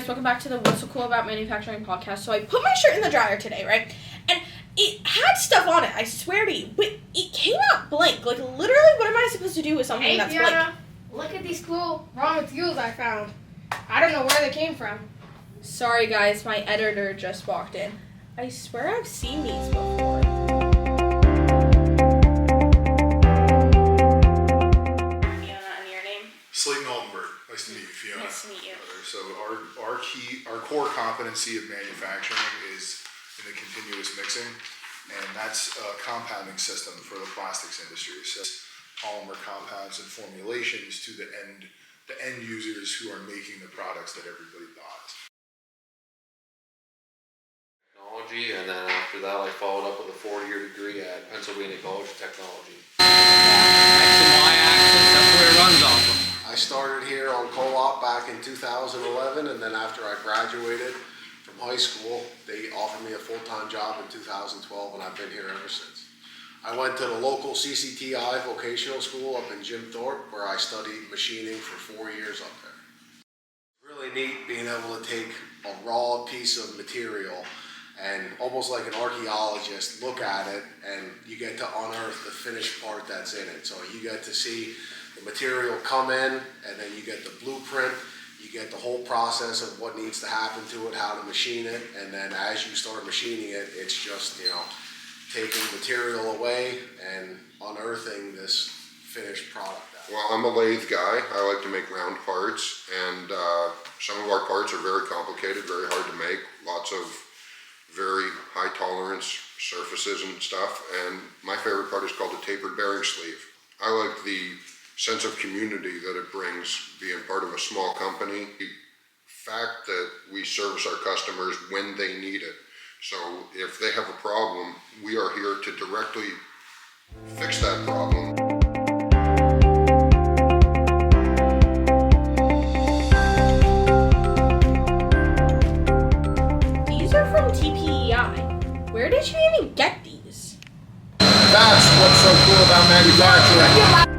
guys, welcome back to the What's So Cool About Manufacturing podcast. So I put my shirt in the dryer today, right? And it had stuff on it, I swear to you. But it came out blank. Like, literally, what am I supposed to do with something that's Fiona, blank? look at these cool raw materials I found. I don't know where they came from. Sorry, guys, my editor just walked in. I swear I've seen these before. Fiona, and your name? Slayton Aldenberg. Nice to meet you, Fiona. Nice to meet you. So our core competency of manufacturing is in the continuous mixing, and that's a compounding system for the plastics industry. So polymer compounds and formulations to the end users who are making the products that everybody buys. Technology, and then after that I followed up with a 4-year degree at Pennsylvania College of Technology. X and Y axis, that's where it runs off of. I started here on co-op back in 2011, and then after I graduated from high school, they offered me a full-time job in 2012, and I've been here ever since. I went to the local CCTI vocational school up in Jim Thorpe, where I studied machining for 4 years up there. Really neat being able to take a raw piece of material and almost like an archaeologist look at it, and you get to unearth the finished part that's in it. So you get to see the material come in, and then you get the blueprint, you get the whole process of what needs to happen to it, how to machine it, and then as you start machining it, it's just, taking material away and unearthing this finished product out. Well, I'm a lathe guy. I like to make round parts, and some of our parts are very complicated, very hard to make, lots of very high tolerance surfaces and stuff, and my favorite part is called a tapered bearing sleeve. I like the sense of community that it brings being part of a small company. The fact that we service our customers when they need it. So if they have a problem, we are here to directly fix that problem. These are from TPEI. Where did you even get these? That's what's so cool about manufacturing.